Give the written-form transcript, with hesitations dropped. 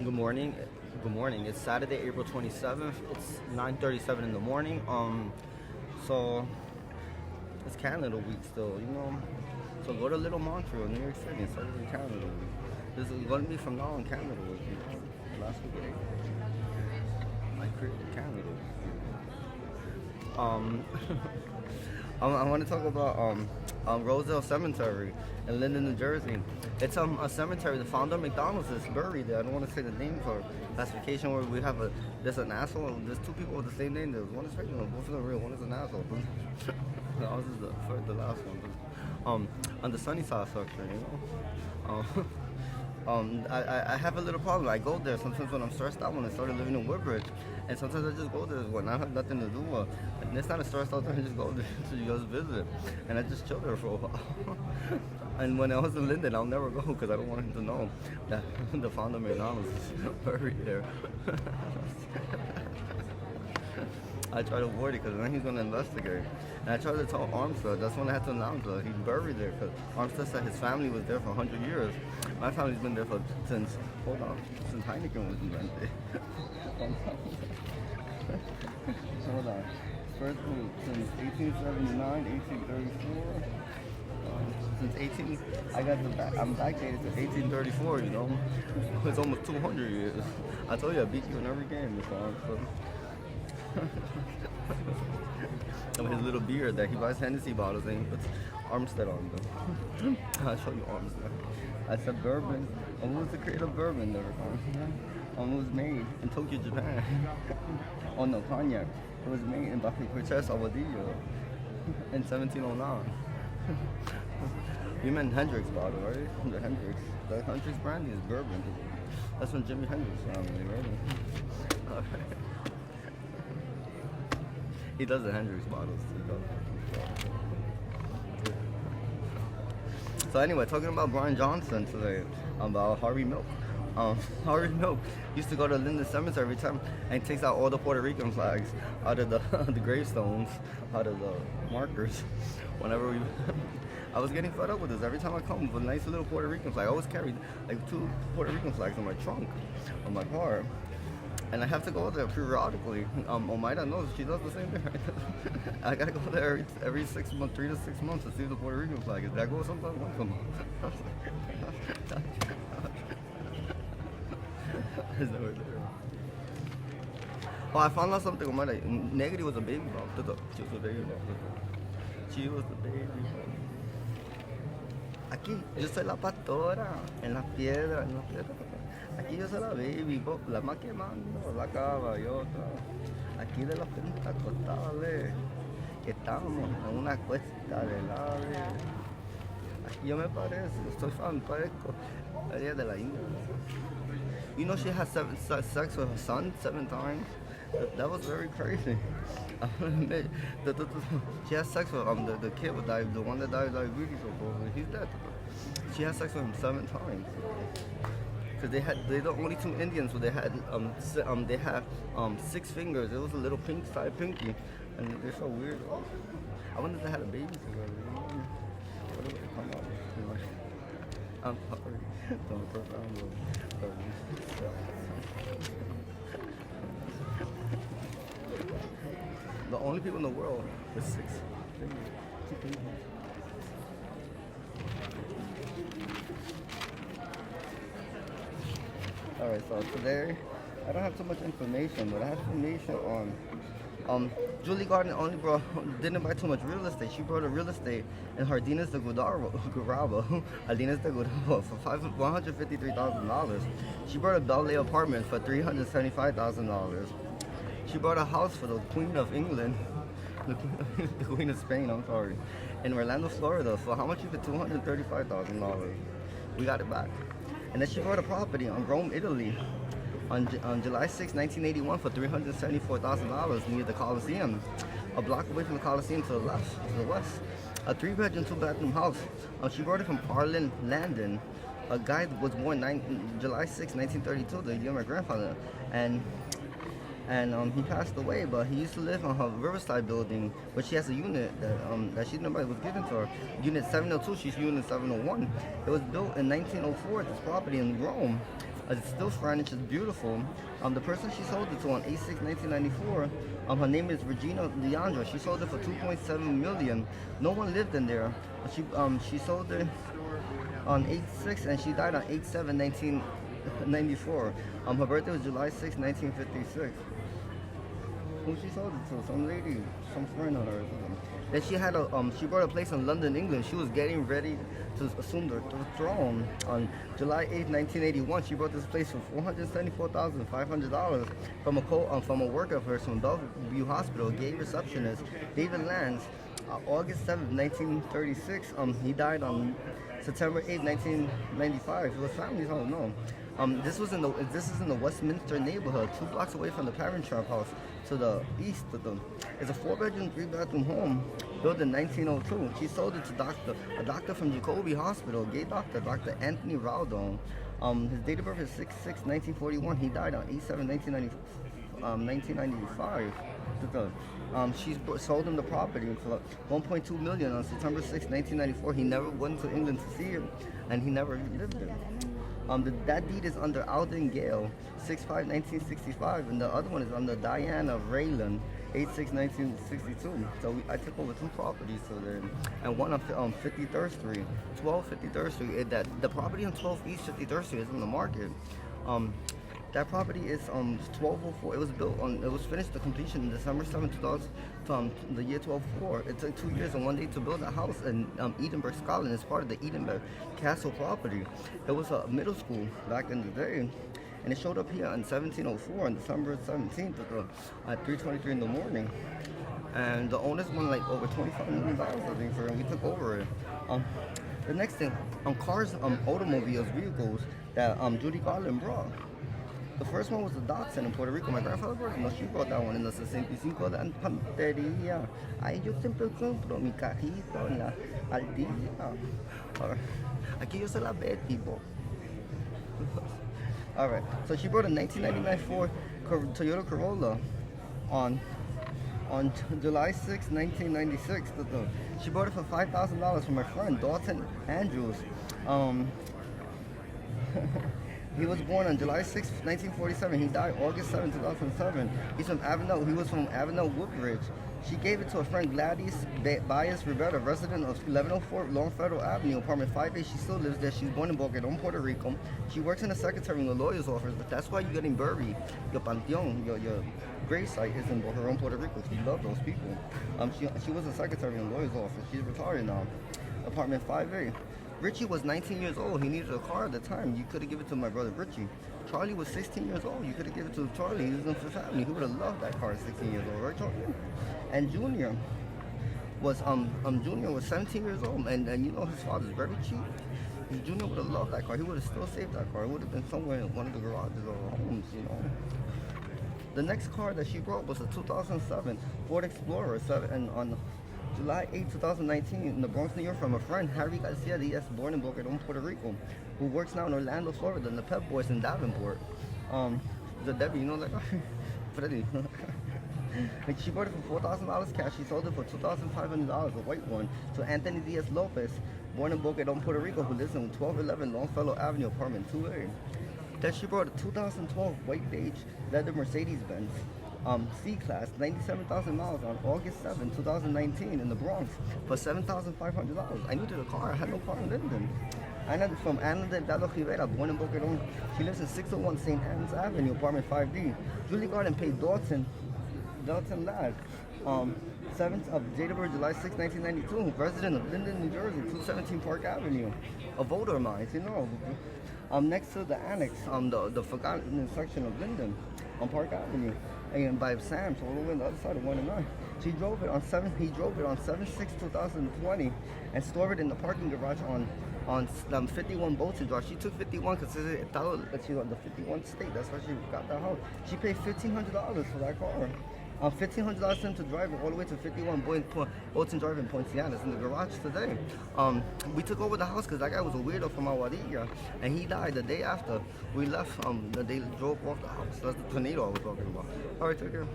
Good morning. Good morning. It's Saturday, April 27th. It's 9:37 in the morning. So it's Canada Week still, you know. So go to Little Montreal, New York City, and celebrate Canada Week. This is going to be from now on Canada Week. You know? Last week, I created Canada Week. I want to talk about Rosedale Cemetery in Linden, New Jersey. It's a cemetery. The founder of McDonald's is buried there. I don't want to say the name for classification where we have there's an asshole. There's two people with the same name. There's one is fictional, both of them real. One is an asshole. The other is the last one. On the sunny side structure, you know. I have a little problem. I go there sometimes when I'm stressed out when I started living in Woodbridge, and sometimes I just go there when I have nothing to do. And it's not a stressed out there. I just go there to just visit, and I just chill there for a while. And when I was in Linden, I'll never go because I don't want him to know that the founder of McDonald's is buried there. I try to avoid it because then he's going to investigate. And I tried to tell Armstead, that's when I had to announce that he's buried there because Armstead said his family was there for 100 years. My family's been there since Heineken was invented. Hold on. First since 1879, 1834. I'm backdated to 1834, you know. It's almost 200 years. I told you I beat you in every game this time, so. His little beard that he buys Hennessy bottles and he puts Armstead on them. I'll show you Armstead. I said bourbon. What was the creator of bourbon there? It was made in Tokyo, Japan. Oh no, cognac. It was made in Bacacuches, Aguadillo in 1709. You meant Hendrix bottle, right? The Hendrix brandy is bourbon. That's from Jimi Hendrix family, right? Alright. He does the Hendrix bottles. So anyway, talking about Brian Johnson today, about Harvey Milk. Harvey Milk used to go to Linden Cemetery every time and takes out all the Puerto Rican flags out of the the gravestones, out of the markers. Whenever I was getting fed up with this. Every time I come with a nice little Puerto Rican flag, I always carry like 2 Puerto Rican flags in my trunk, on my car. And I have to go there periodically. Omaida knows she does the same thing. I gotta go there every 6 months, 3 to 6 months to see the Puerto Rican flag. I go sometimes once a month. It's never there. Oh, I found out something. Omaida. Negri was a Babybop. She was a Babybop. She was the Babybop. Aquí, yo soy la pastora, en las piedras. Aquí yo soy la Babybop, la más quemando, la caballota. Aquí de los pentacostales, que estamos en una cuesta de lave. Aquí yo me parezco, ella de la India. You know she has sex with her son 7 times? That was very crazy. I admit, she has sex with the kid with the one that died of diabetes, he's dead. She has sex with him 7 times. Because they're the only 2 Indians where they had 6 fingers. It was a little pink side pinky, and they're so weird. I wonder if they had a baby together. What did they come out with? I'm sorry. Don't profound. The only people in the world with 6 fingers. Alright, so today I don't have too much information, but I have information on Julie Garland didn't buy too much real estate. She bought a real estate in Jardines de Gurabo, Jardines de Gurabo for $153,000. She bought a Bel Air apartment for $375,000. She bought a house for the Queen of England, the Queen of Spain, I'm sorry, in Orlando, Florida for how much? For $235,000. We got it back. And then she bought a property on Rome, Italy on July 6, 1981 for $374,000 near the Coliseum, a block away from the Coliseum to the west. A 3-bedroom, 2-bathroom house. She bought it from Garland, Landon. A guy was born July 6, 1932, the year of my grandfather. And he passed away, but he used to live on her Riverside building, but she has a unit that she nobody was given to her. Unit 702, she's unit 701. It was built in 1904, this property in Rome, It's still Spanish. It's beautiful. The person she sold it to on 8/6/1994, her name is Regina Leandra. She sold it for 2.7 million. No one lived in there. She sold it on 8/6 and she died on 8/7/1994. Her birthday was July 6, 1956. Who she sold it to? Some lady, some friend of hers. Then she bought a place in London, England. She was getting ready to assume the throne on July 8, 1981. She bought this place for $474,500 from a worker of hers from Bellevue Hospital. Gay receptionist David Lance. August 7, 1936. He died on September 8, 1995. It was family's home. No. This is in the Westminster neighborhood, 2 blocks away from the Parent Trap House to the east of them. It's a 4-bedroom, 3-bathroom home built in 1902. She sold it to a doctor from Jacobi Hospital, gay doctor, Dr. Anthony Raldon. His date of birth is 6/6/1941. He died on 8/7/1995. She sold him the property for 1.2 million on September 6, 1994. He never went to England to see him, and he never lived there. That deed is under Alden Gale, 6/5/1965, and the other one is under Diana Raylan, 8/6/1962. So I took over 2 properties so there, and one on 53rd Street, 12 53rd Street. The property on 12 East 53rd Street is on the market. That property is 1204. It was finished to completion in December 7, 2000, from the year 1204. It took 2 years and 1 day to build a house in Edinburgh, Scotland. It's part of the Edinburgh Castle property. It was a middle school back in the day, and it showed up here in 1704 on December 17th at 3:23 in the morning. And the owners won like over $25 million, I think, for it. And we took over it. The next thing, cars, automobiles, vehicles that Judy Garland brought. The first one was the Datsun in Puerto Rico. My grandfather brought it. No, she brought that one in the 65 de Pantería. Ahí yo siempre compro mi cajito en la aldea. Aquí yo soy la Betty, bo. Alright, so she brought a 1999 Ford Toyota Corolla on July 6, 1996. She bought it for $5,000 from her friend Dalton Andrews. He was born on July 6, 1947. He died August 7, 2007. He was from Avenel Woodbridge. She gave it to a friend, Gladys Baez Rivera, resident of 1104 Longfellow Avenue, apartment 5A. She still lives there. She's born in Boca Raton, Puerto Rico. She works in the secretary in the lawyer's office, but that's why you're getting buried. Your panteon, your grave site is in Boca Raton, Puerto Rico. She loved those people. She was a secretary in the lawyer's office. She's retired now. Apartment 5A. Richie was 19 years old. He needed a car at the time. You could have given it to my brother Richie. Charlie was 16 years old. You could have given it to Charlie. He was in the family. He would have loved that car at 16 years old, right, Charlie? And Junior was 17 years old, and you know his father's very cheap. Junior would have loved that car. He would have still saved that car. It would have been somewhere in one of the garages or homes, you know. The next car that she brought was a 2007 Ford Explorer, and on July 8, 2019, in the Bronx, New York, from a friend, Harry Garcia Diaz, born in Boca Raton, Puerto Rico, who works now in Orlando, Florida, in the Pep Boys in Davenport. The Debbie, you know, like, Freddie. Like, she bought it for $4,000 cash. She sold it for $2,500, a white one, to Anthony Diaz Lopez, born in Boca Raton, Puerto Rico, who lives in 1211 Longfellow Avenue, apartment 2A. Then she brought a 2012 white beige leather Mercedes-Benz C-Class, 97,000 miles on August 7, 2019 in the Bronx for $7,500. I needed a car. I had no car in Linden. From Ana Delgado Rivera, born in Boca Raton. She lives in 601 St. Anne's Avenue, apartment 5D. Julie Garland paid Dalton Ladd, 7th of July 6, 1992, resident of Linden, New Jersey, 217 Park Avenue. A voter of mine, you know. Next to the annex, the forgotten section of Linden, on Park Avenue, and by Sam's, all the way on the other side of 1 and 9. He drove it on 7/6/2020, and stored it in the parking garage on 51 Bolton Drive. She took 51 because she's on the 51 state. That's why she got that house. She paid $1,500 for that car. $1,500 for him to drive it all the way to 51 Bolton Drive in Poinciana. It's in the garage today. We took over the house because that guy was a weirdo from Aguadilla, and he died the day after we left. They drove off the house. That's the tornado I was talking about. All right, take care.